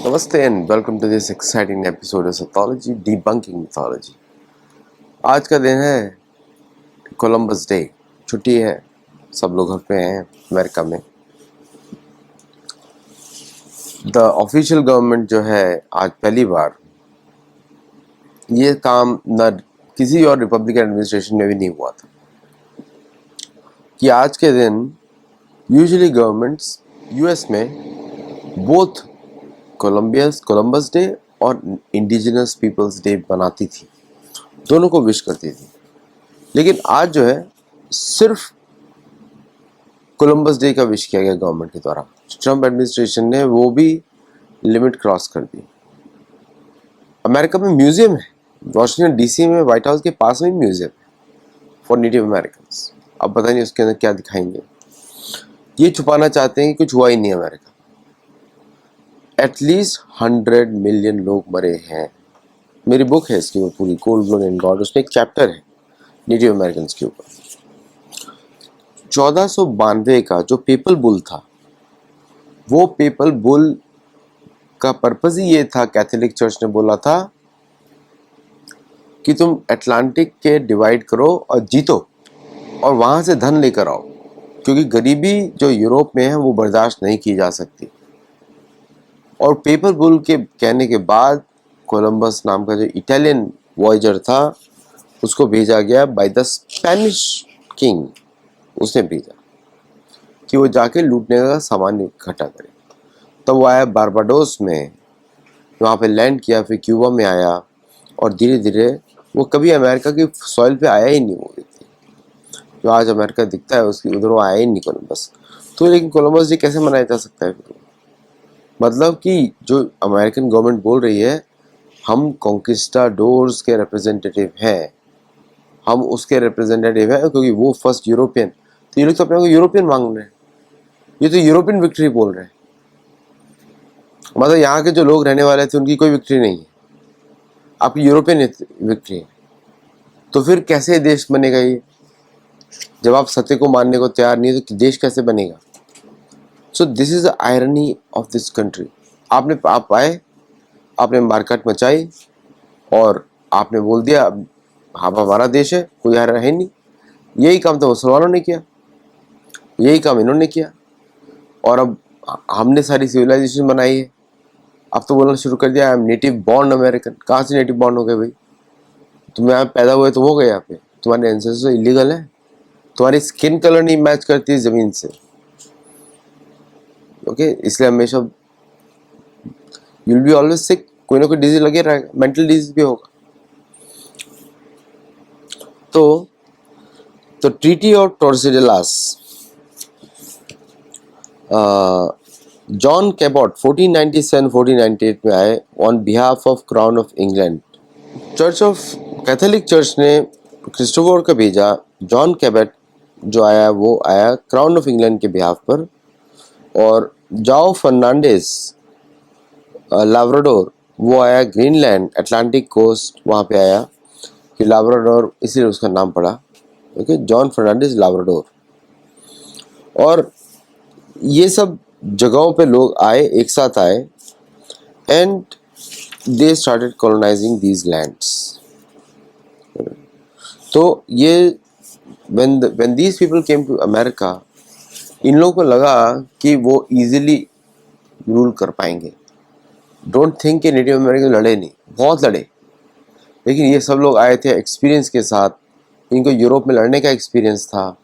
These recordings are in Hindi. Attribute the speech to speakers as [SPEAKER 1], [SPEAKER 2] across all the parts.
[SPEAKER 1] Namaste and welcome to this exciting episode of Mythology Debunking Mythology। आज का दिन है कोलंबस डे, छुट्टी है, सब लोग घर पे हैं अमेरिका में। द ऑफिशियल गवर्नमेंट जो है आज पहली बार ये काम न किसी और रिपब्लिकन एडमिनिस्ट्रेशन में भी नहीं हुआ था कि आज के दिन यूजुअली गवर्नमेंट्स यूएस में बोथ कोलंबस डे और इंडिजिनस पीपल्स डे बनाती थी, दोनों को विश करती थी। लेकिन आज जो है सिर्फ कोलंबस डे का विश किया गया गवर्नमेंट के द्वारा। ट्रम्प एडमिनिस्ट्रेशन ने वो भी लिमिट क्रॉस कर दी। अमेरिका में म्यूजियम है, वॉशिंगटन डीसी में व्हाइट हाउस के पास में म्यूजियम है फॉर नेटिव अमेरिकन्स। अब पता नहीं उसके अंदर क्या दिखाएंगे। ये छुपाना चाहते हैं कि कुछ हुआ ही नहीं अमेरिका। एटलीस्ट 100 मिलियन लोग मरे हैं। मेरी बुक है इसकी, वो पूरी कोल्ड ब्लड एंड गॉड, उसमें एक चैप्टर है नेटिव अमेरिकन के ऊपर। 1492 का जो पेपल बुल था, वो पेपल बुल का पर्पज ही ये था, कैथोलिक चर्च ने बोला था कि तुम अटलांटिक के डिवाइड करो और जीतो और वहां से धन लेकर आओ, क्योंकि गरीबी जो यूरोप में है वो बर्दाश्त नहीं की जा सकती। और पेपर बुल के कहने के बाद कोलंबस नाम का जो इटालियन वॉयजर था उसको भेजा गया बाय द स्पेनिश किंग। उसने भेजा कि वो जाके लूटने का सामान इकट्ठा करे। तब वो आया बारबाडोस में, वहाँ पे लैंड किया, फिर क्यूबा में आया और धीरे धीरे वो कभी अमेरिका की सॉइल पे आया ही नहीं। वो व्यक्ति जो आज अमेरिका दिखता है उसकी उधर वो आया ही नहीं कोलंबस। तो लेकिन कोलंबस डे कैसे मनाया जा सकता है? मतलब कि जो अमेरिकन गवर्नमेंट बोल रही है हम कॉन्किस्टाडोर्स के रिप्रेजेंटेटिव हैं, हम उसके रिप्रेजेंटेटिव हैं क्योंकि वो फर्स्ट यूरोपियन। तो ये लोग तो अपने को यूरोपियन मांग रहे हैं, ये तो यूरोपियन विक्ट्री बोल रहे हैं। मतलब यहाँ के जो लोग रहने वाले थे उनकी कोई विक्ट्री नहीं है, आपकी यूरोपियन विक्ट्री है। तो फिर कैसे देश बनेगा ये? जब आप सत्य को मानने को तैयार नहीं है तो देश कैसे बनेगा? So this is the irony of this country. आप आए, आपने मारकाट मचाई और आपने बोल दिया हाँ हमारा देश है, कोई है नहीं। यही काम तो मुसलमानों ने किया, यही काम इन्होंने किया। और अब हमने सारी सिविलाइजेशन बनाई है। अब तो बोलना शुरू कर दिया I am native born American. कहाँ से नेटिव बॉर्न हो गए भाई? तुम यहाँ पैदा हुए तो हो गए यहाँ पे, तुम्हारे एंसेस्टर्स इलीगल है, तुम्हारी स्किन कलर नहीं मैच करती है जमीन से। ओके, इसलिए हमेशा यू विल बी ऑलवेज सिक, कोई ना कोई डिजीज लगे रहेगा, मेंटल डिजीज भी होगा। तो ट्रीटी ऑफ टॉर्सिडेलास, जॉन कैबॉट 1497-1498 में आए on behalf of crown of England. Church of Catholic church ने क्रिस्टोफर का भेजा। जॉन कैबॉट जो आया वो आया क्राउन ऑफ इंग्लैंड के बिहाफ पर। और जाओ फर्नांडिस लाब्राडोर, वो आया ग्रीनलैंड अटलांटिक कोस्ट, वहाँ पे आया कि लाब्राडोर इसीलिए उसका नाम पड़ा। Okay, John Fernandes Labrador. और ये सब जगहों पे लोग आए, एक साथ आए and they started colonising these lands. तो ये when these people came to America, इन लोगों को लगा कि वो इजीली रूल कर पाएंगे। डोंट थिंक कि नेटिव अमेरिकन लड़े नहीं, बहुत लड़े। लेकिन ये सब लोग आए थे एक्सपीरियंस के साथ, इनको यूरोप में लड़ने का एक्सपीरियंस था,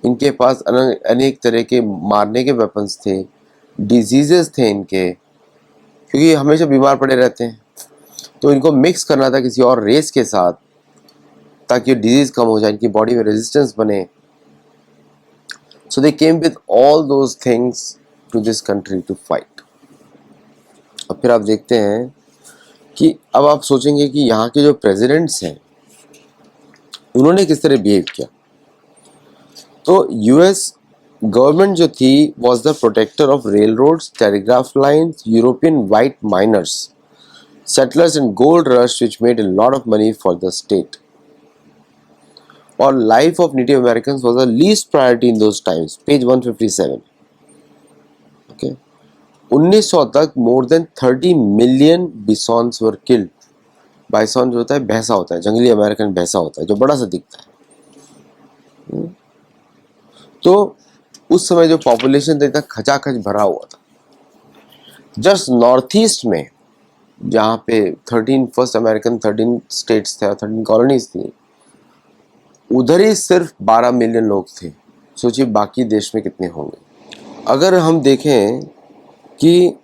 [SPEAKER 1] इनके पास अनेक तरह के मारने के वेपन्स थे, डिजीजेस थे इनके, क्योंकि हमेशा बीमार पड़े रहते हैं। तो इनको मिक्स करना था किसी और रेस के साथ ताकि डिजीज कम हो जाए, इनकी बॉडी में रेजिस्टेंस बने। So they came with all those things to this country to fight. अब फिर आप देखते हैं कि अब आप सोचेंगे कि यहाँ के जो प्रेसिडेंट्स हैं उन्होंने किस तरह बिहेव किया। तो यूएस गवर्नमेंट जो थी was the protector of rail roads, telegraph lines, European white miners, settlers and gold rush which made a lot of money for the state. और life of native Americans was the least priority in those times, page 157। Okay, 1900 तक more than 30 million bisons were killed. Bison जो होता है भैंसा होता है, जंगली अमेरिकन भैंसा होता है जो बड़ा सा दिखता है। तो उस समय जो पॉपुलेशन था इतना खचाखच भरा हुआ था। जस्ट नॉर्थ ईस्ट में जहाँ पे 13 फर्स्ट अमेरिकन 13 स्टेट्स थे, 13 कॉलोनीज थी, उधर ही सिर्फ 12 मिलियन लोग थे। सोचिए बाकी देश में कितने होंगे। अगर हम देखें कि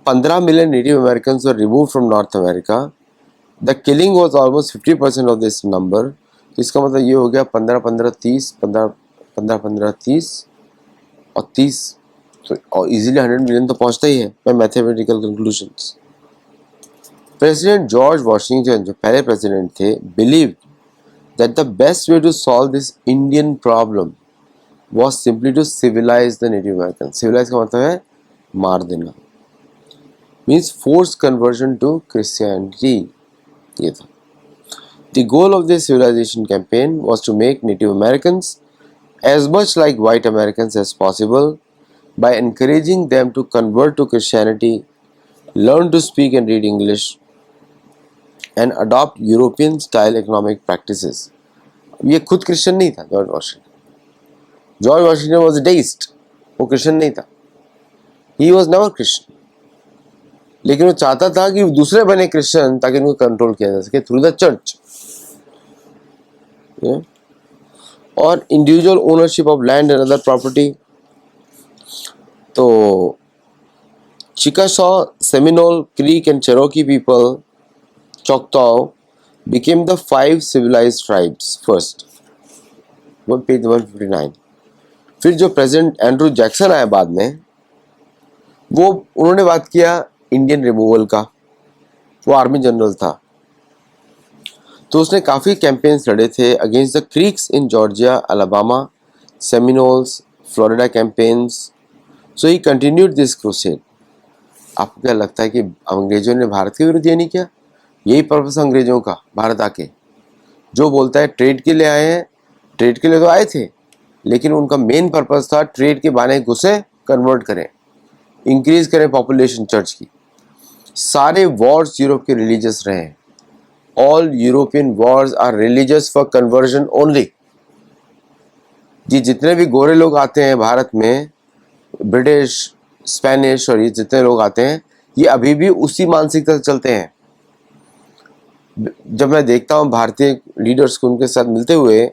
[SPEAKER 1] 15 million native American were remove from north America, the killing was almost 50% of this number. तो इसका मतलब ये हो गया 15-15-30 और 30, तो और इजीली 100 मिलियन तो पहुंचता ही है by mathematical conclusions. President George Washington जो पहले प्रेसिडेंट थे believe that the best way to solve this Indian problem was simply to civilise the native American. Civilise का मतलब है मार देना, means force conversion to Christianity. ये था the goal of this civilization campaign was to make Native Americans as much like white Americans as possible by encouraging them to convert to Christianity, learn to speak and read English, and adopt European style economic practices. ये खुद क्रिश्चियन नहीं था George Washington. George Washington was a deist, वो क्रिश्चियन नहीं था। ही वॉज नेवर क्रिश्चियन, लेकिन वो चाहता था कि दूसरे बने क्रिश्चियन ताकि उनको कंट्रोल किया जा सके थ्रू द चर्च। और individual ownership of land and other property. तो Chickasaw, Seminole, Creek and Cherokee people, Choctaw became the 5 civilized tribes first. Page 159। फिर जो प्रेसिडेंट एंड्रू जैक्सन आया बाद में, वो उन्होंने बात किया इंडियन रिमूवल का। वो आर्मी जनरल था, तो उसने काफ़ी कैंपेन्स लड़े थे against the Creeks in Georgia, Alabama, Seminoles, Florida campaigns. So he continued this crusade. आपको क्या लगता है कि अंग्रेजों ने भारत के विरुद्ध ये नहीं किया? यही पर्पस अंग्रेजों का भारत आके, जो बोलता है ट्रेड के लिए आए हैं, ट्रेड के लिए तो आए थे, लेकिन उनका मेन पर्पस था ट्रेड के बहाने घुसे, कन्वर्ट करें, इंक्रीज करें पॉपुलेशन चर्च की। सारे वॉर्स यूरोप के रिलीजियस रहे हैं। All European wars are religious for conversion only. जी जितने भी गोरे लोग आते हैं भारत में, ब्रिटिश, स्पेनिश और ये जितने लोग आते हैं, ये अभी भी उसी मानसिकता से चलते हैं। जब मैं देखता हूँ भारतीय लीडर्स को उनके साथ मिलते हुए,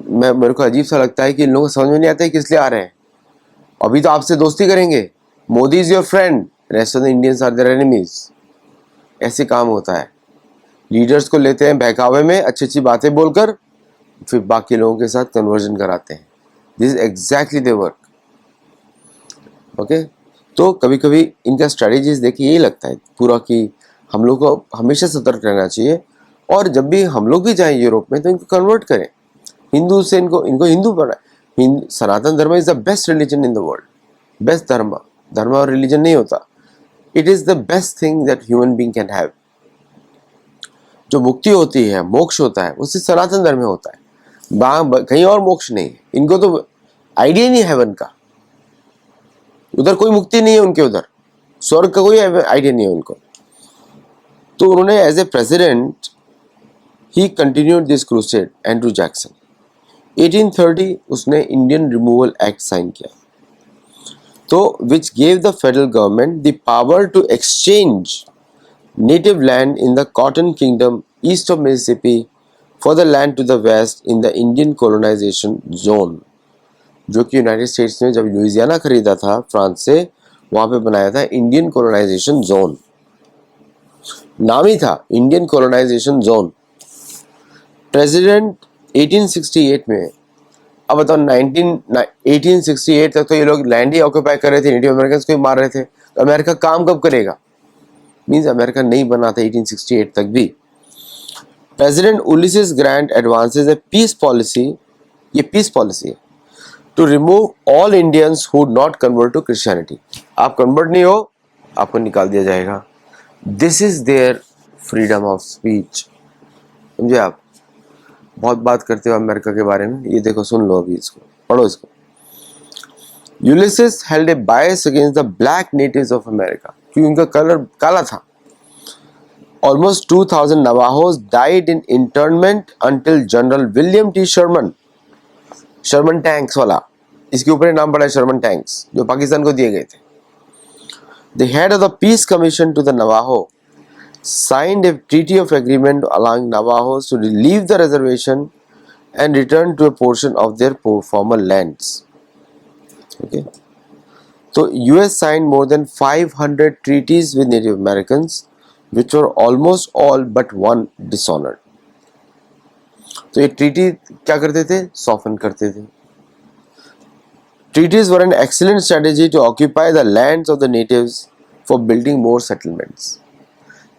[SPEAKER 1] मेरे को अजीब सा लगता है कि इन लोगों को समझ में नहीं आता है किस लिए आ रहे हैं। अभी तो आपसे दोस्ती करेंगे, Modi is your friend, rest of the Indians are their enemies. ऐसे काम होता है। लीडर्स को लेते हैं बहकावे में, अच्छी अच्छी बातें बोलकर, फिर बाकी लोगों के साथ कन्वर्जन कराते हैं। This is exactly their work. Okay, तो कभी कभी इनका स्ट्रेटेजीज देखिए यही लगता है पूरा कि हम लोग को हमेशा सतर्क रहना चाहिए, और जब भी हम लोग भी जाएं यूरोप में तो इनको कन्वर्ट करें हिंदू से, इनको हिंदू बनाए। सनातन धर्म is the best religion in the world. Best धर्म और रिलीजन नहीं होता। It is the best thing that human being can have. जो मुक्ति होती है, मोक्ष होता है, वो सिर्फ सनातन धर्म में होता है, कहीं और मोक्ष नहीं है। इनको तो आइडिया ही नहीं है हेवन का, उधर कोई मुक्ति नहीं है उनके, उधर स्वर्ग का कोई आइडिया नहीं है उनको। तो उन्होंने as a president he continued this crusade. Andrew Jackson 1830 उसने इंडियन रिमूवल एक्ट साइन किया, तो which gave the federal government the power to exchange native land in the cotton kingdom east of Mississippi for the land to the west in the Indian colonisation zone. जो कि यूनाइटेड स्टेट्स ने जब लुइसियाना खरीदा था फ्रांस से, वहां पे बनाया था इंडियन कोलोनाइजेशन जोन। नाम ही था इंडियन कोलोनाइजेशन जोन। प्रेसिडेंट 1868 में, अब बताओ 1868 तक तो ये लोग लैंड ही ऑक्यूपाई कर रहे थे, नेटिव अमेरिकन को ही मार रहे थे, तो अमेरिका काम कब करेगा? मींस अमेरिका नहीं बना था 1868 तक भी। President Ulysses Grant advances a peace policy, ये पीस पॉलिसी है, to remove all Indians who not convert to Christianity. आप कन्वर्ट नहीं हो, आपको निकाल दिया जाएगा। This is their freedom of speech. समझे आप? बहुत बात करते हो अमेरिका के बारे में, ये देखो, सुन लो, अभी इसको पढ़ो इसको। Ulysses held A bias against the black natives of America, क्योंकि उनका कलर काला था. Almost 2,000 Navajos died in internment until General William T. Sherman tanks वाला, इसके ऊपर नाम पड़ा है शर्मन टैंक्स, जो पाकिस्तान को दिए गए थे. The head of the peace commission to the Navajo signed a treaty of agreement allowing Navajos to leave the reservation and return to a portion of their former lands. Okay. So US signed more than 500 treaties with Native Americans, which were almost all but one dishonored. तो ये ट्रीटी क्या करते थे? सॉफन करते थे. Treaties were an excellent strategy to occupy the lands of the natives for building more settlements.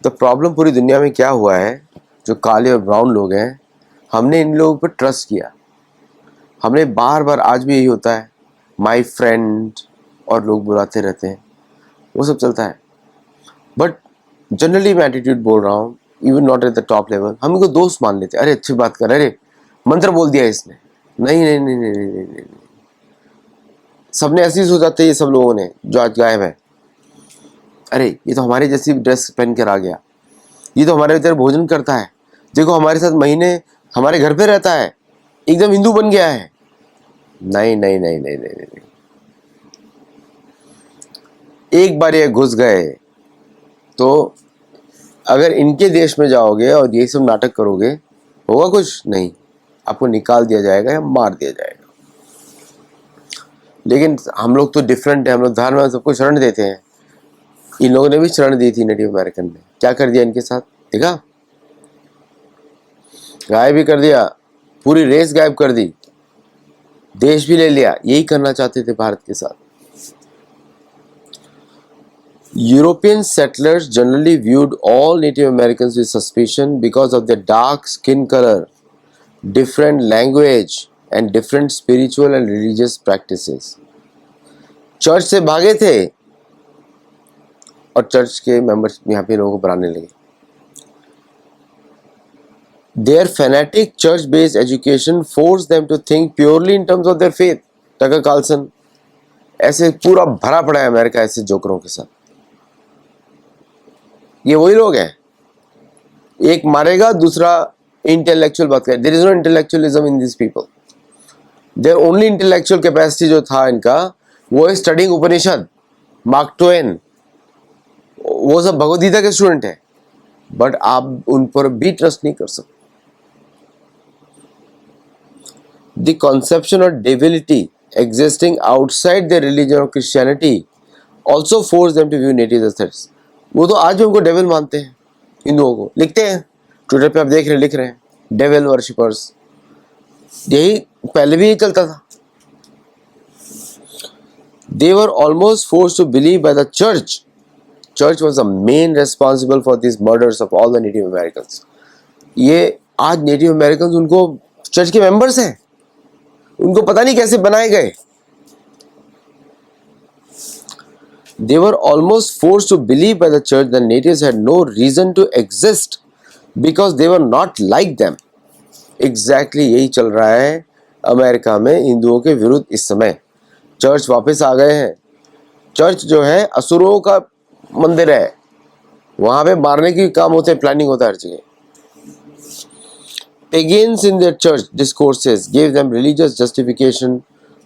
[SPEAKER 1] The problem पूरी दुनिया में क्या हुआ है, जो काले और ब्राउन लोग हैं, हमने इन लोगों पर ट्रस्ट किया. हमने बार बार, आज भी यही होता है, माई फ्रेंड और लोग बुलाते रहते हैं, वो सब चलता है. बट जनरली मैं एटीट्यूड बोल रहा हूँ, even not at the top level, हम इनको दोस्त मान लेते हैं. अरे अच्छी बात कर, अरे मंत्र बोल दिया इसने. नहीं नहीं नहीं नहीं नहीं, नहीं, नहीं. सबने ऐसे ही सोचाते ये सब लोगों ने जो आज गायब है. अरे ये तो हमारे जैसी ड्रेस पहन कर आ गया, ये तो हमारे इधर भोजन करता है, देखो हमारे साथ महीने हमारे घर पे रहता है, एकदम हिंदू बन गया है. नहीं नहीं नहीं नहीं नहीं, नहीं, नहीं. एक बार ये घुस गए तो अगर इनके देश में जाओगे और ये सब नाटक करोगे, होगा कुछ नहीं, आपको निकाल दिया जाएगा या मार दिया जाएगा. लेकिन हम लोग तो डिफरेंट है, हम लोग धर्म में सबको शरण देते हैं. इन लोगों ने भी शरण दी थी नेटिव अमेरिकन में. क्या कर दिया इनके साथ, देखा? गायब भी कर दिया, पूरी रेस गायब कर दी, देश भी ले लिया. यही करना चाहते थे भारत के साथ. European settlers generally viewed all Native Americans with suspicion because of their dark skin color, different language, and different spiritual and religious practices. Church से भागे थे और चर्च के मेंबर्स यहाँ पे लोगों को बनाने लगे. Their fanatic church-based education forced them to think purely in terms of their faith. Tucker Carlson, ऐसे पूरा भरा पड़ा है अमेरिका ऐसे जोकरों के साथ. ये वही लोग हैं, एक मारेगा दूसरा इंटेलेक्चुअल बात करे. There is no intellectualism in this people. There only intellectual capacity जो था इनका, वो है स्टडिंग उपनिषद, मार्क ट्वेन, वो सब भगवद गीता के स्टूडेंट है. बट आप उन पर भी ट्रस्ट नहीं कर सकते. The conception of divinity existing outside the religion of Christianity also force them to view native as threats. वो तो आज भी उनको डेविल मानते हैं, हिंदुओं को. लिखते हैं ट्विटर पे, आप देख रहे लिख रहे हैं, डेविल वर्शिपर्स. यही पहले भी ये चलता था. They were almost forced to believe by the church. Church was the main responsible for these murders of all the Native Americans. ये आज Native Americans उनको चर्च के मेंबर्स हैं, उनको पता नहीं कैसे बनाए गए. They were almost forced to believe by the church that natives had no reason to exist because they were not like them. Exactly यही चल रहा है अमेरिका में हिंदुओं के विरुद्ध इस समय. चर्च वापस आ गए हैं. चर्च जो है असुरों का मंदिर है, वहां पे मारने की काम होते हैं, प्लानिंग होता है हर जगह. Pagans in their church discourses gave them religious justification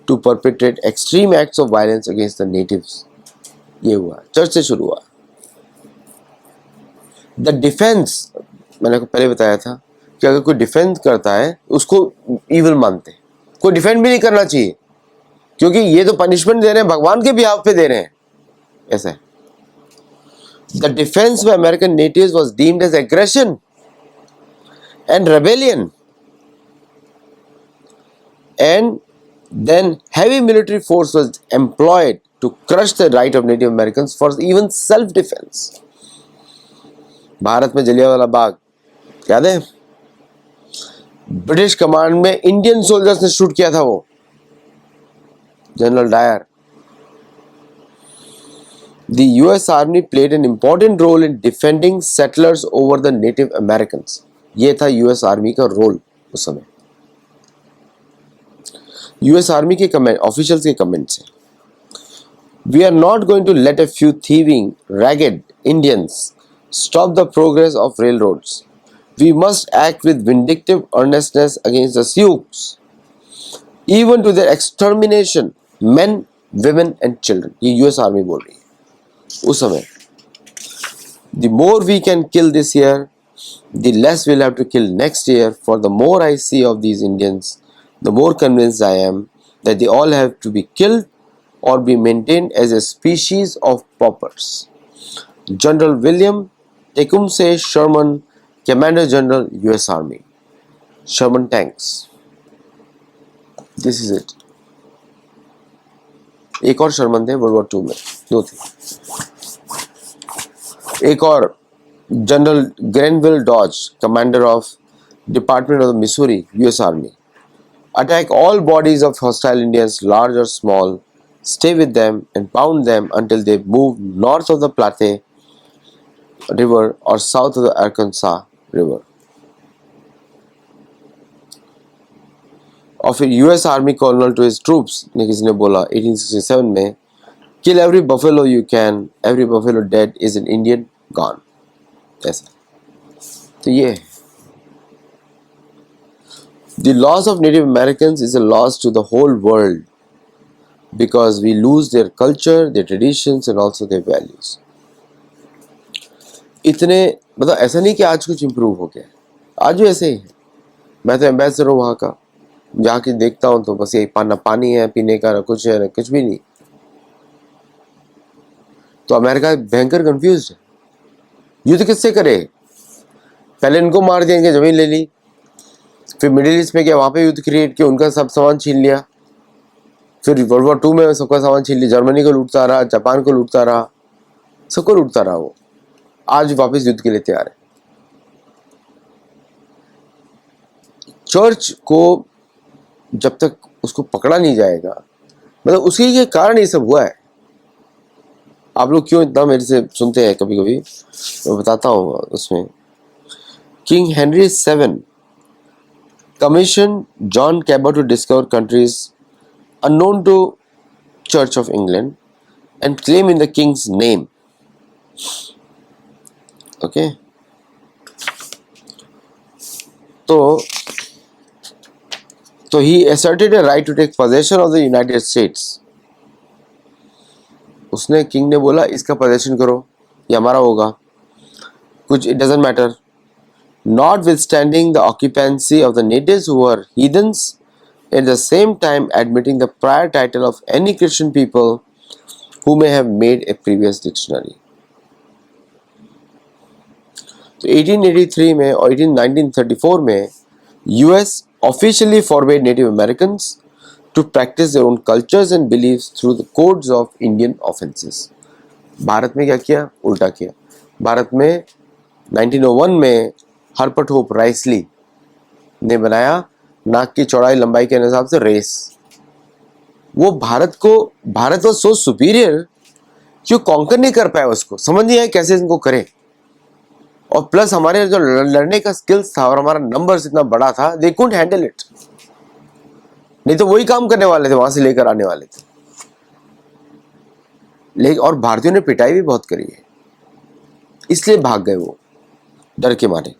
[SPEAKER 1] to perpetrate extreme acts of violence against the natives. ये हुआ, चर्च से शुरू हुआ. द डिफेंस, मैंने आपको पहले बताया था कि अगर कोई डिफेंस करता है उसको इविल मानते हैं. कोई डिफेंड भी नहीं करना चाहिए, क्योंकि ये तो पनिशमेंट दे रहे हैं, भगवान के बिहाफ पे दे रहे हैं. ऐसा है. The defence by American natives was deemed as aggression and rebellion, and then heavy military force was employed to crush the right of Native Americans for even self-defense. Bharat में जलियांवाला बाग याद है? ब्रिटिश कमांड में इंडियन सोल्जर्स ने शूट किया था, वो general Dyer. The US Army played an important role in defending settlers over the Native Americans. ये था यूएस आर्मी का रोल उस समय. यूएस आर्मी के कमेंट, ऑफिशियल्स के कमेंट्स हैं. We are not going to let a few thieving, ragged Indians stop the progress of railroads. We must act with vindictive earnestness against the Sioux, even to their extermination, men, women and children. ये US आर्मी बोल रही है उस समय. The more we can kill this year, the less we'll have to kill next year. For the more I see of these Indians, the more convinced I am that they all have to be killed or be maintained as a species of paupers. General William Tecumseh Sherman, Commander General, US Army. Sherman tanks. This is it. एक और शर्मन थे वर्ल्ड वॉर 2 में, दो थे. एक और general Grenville Dodge, commander of department of Missouri, US army. Attack all bodies of hostile Indians, large or small. Stay with them and pound them until they move north of the Platte River or south of the Arkansas River. और फिर US army colonel to his troops ने किसी ने बोला 1867 में, kill every buffalo you can, every buffalo dead is an Indian gone. ऐसा. तो ये है. The loss of Native Americans is a loss to the whole world because we lose their culture, their traditions and also their values. इतने मतलब ऐसा नहीं कि आज कुछ इम्प्रूव हो गया, आज भी ऐसे ही है. मैं तो एम्बेसडर हूँ वहाँ का, जाके देखता हूँ तो बस यही पानी है पीने का, ना कुछ है ना कुछ भी नहीं. तो अमेरिका भयंकर कंफ्यूज है. युद्ध किससे करे? पहले इनको मार दिया, इनकी जमीन ले ली, फिर मिडिल ईस्ट में क्या वहाँ पे युद्ध क्रिएट किया, उनका सब सामान छीन लिया, फिर वर्ल्ड वॉर 2 में सबका सामान छीन लिया, जर्मनी को लूटता रहा, जापान को लूटता रहा, सबको लूटता रहा. वो आज वापस युद्ध के लिए तैयार है. चर्च को जब तक उसको पकड़ा नहीं जाएगा, मतलब उसी के कारण ये सब हुआ है. आप लोग क्यों इतना मेरे से सुनते हैं कभी कभी, मैं बताता हूँ. उसमें king Henry 7 commissioned John Cabot to discover countries unknown to Church of England and claim in the king's name. Okay. So he asserted a right to take possession of the United States. उसने किंग ने बोला इसका possession करो, ये हमारा होगा, कुछ it doesn't matter. Notwithstanding the occupancy of the natives who were heathens, at the same time admitting the prior title of any Christian people who may have made a previous dictionary. तो 1883 में और 1934 में US officially forbade Native Americans to practice their own cultures and beliefs through the codes of Indian offenses. Bharat में क्या किया? उल्टा किया. भारत में 1901 में हरपट होप राइसली ने बनाया नाक की चौड़ाई लंबाई के हिसाब से रेस. वो भारत वो सो सुपीरियर क्यों कॉन्कर नहीं कर पाया, उसको समझ नहीं आया कैसे इनको करे. और प्लस हमारे जो लड़ने का स्किल्स था और हमारा नंबर्स इतना बड़ा था, दे कुडंट हैंडल इट. नहीं तो वही काम करने वाले थे, वहां से लेकर आने वाले थे. लेकिन और भारतीयों ने पिटाई भी बहुत करी है, इसलिए भाग गए वो डर के मारे.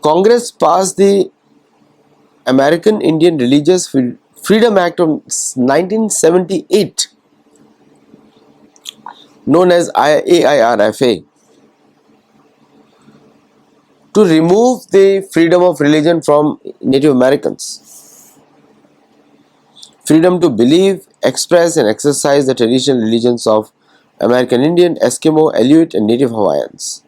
[SPEAKER 1] Congress passed the American Indian Religious Freedom Act of 1978, known as AIRFA, to remove the freedom of religion from Native Americans. Freedom to believe, express and exercise the traditional religions of American Indian, Eskimo, Aleut and Native Hawaiians.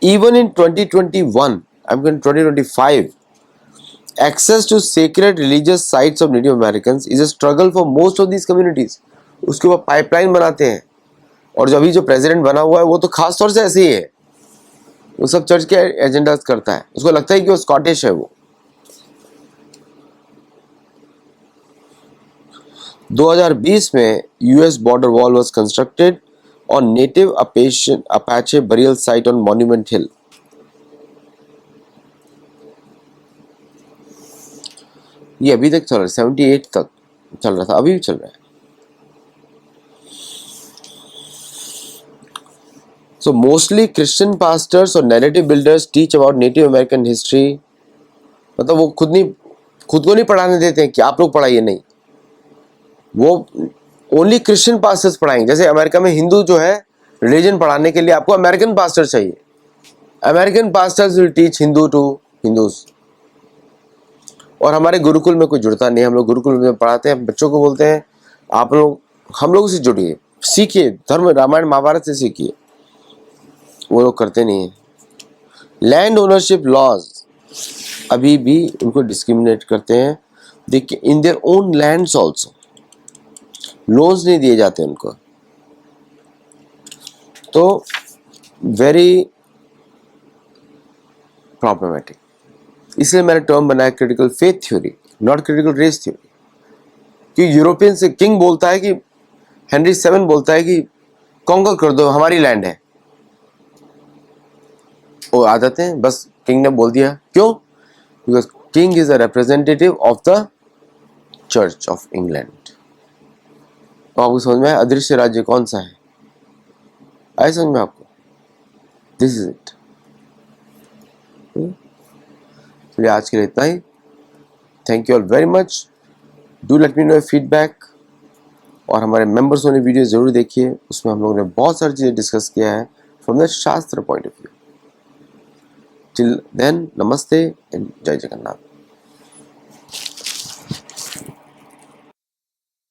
[SPEAKER 1] Even in 2021, I'm going 2025, access to sacred religious sites of Native Americans is a struggle for most of these communities. उसके बाद पाइपलाइन बनाते हैं, और जो अभी जो प्रेसिडेंट बना हुआ है वो तो खास तौर से ऐसे ही है, वो सब चर्च के एजेंडा करता है. उसको लगता है कि वो स्कॉटिश है. वो 2020 में US border wall was constructed on native Apache burial site on Monument Hill. ये अभी तक चल रहा है, 78 तक चल रहा था, अभी भी चल रहा है। So mostly Christian pastors और narrative builders teach about Native American history। मतलब वो खुद को नहीं पढ़ाने देते हैं कि आप लोग पढ़ाइए, नहीं, वो ओनली क्रिश्चियन पास्टर्स पढ़ाएंगे। जैसे अमेरिका में हिंदू जो है रिलीजन पढ़ाने के लिए आपको अमेरिकन पास्टर चाहिए, American pastors will teach Hindu to Hindus. और हमारे गुरुकुल में कोई जुड़ता नहीं, हम लोग गुरुकुल में पढ़ाते हैं, बच्चों को बोलते हैं आप लोग हम लोगों से जुड़िए, सीखिए, धर्म रामायण महाभारत से सीखिए। वो लोग करते नहीं है। लैंड ओनरशिप लॉज अभी भी उनको डिस्क्रिमिनेट करते हैं। देखिए in their own lands also loans नहीं दिए जाते उनको। तो वेरी प्रॉब्लमेटिक। इसलिए मैंने टर्म बनाया critical faith theory, not critical race theory. कि यूरोपियन से किंग बोलता है कि हेनरी 7 बोलता है कि कॉन्कर कर दो, हमारी लैंड है, वो आ जाते हैं, बस किंग ने बोल दिया। क्यों? Because king is a representative of the church of England. तो आपको समझ में आया अदृश्य राज्य कौन सा है? आए समझ में आपको? This is it. चलिए आज के लिए इतना ही। Thank you all very much. Do let me know feedback. और हमारे मेंबर्स वाली वीडियो जरूर देखिए, उसमें हम लोगों ने बहुत सारी चीज़ें डिस्कस किया है from the shastra point of view. Till then, namaste and जय जगन्नाथ।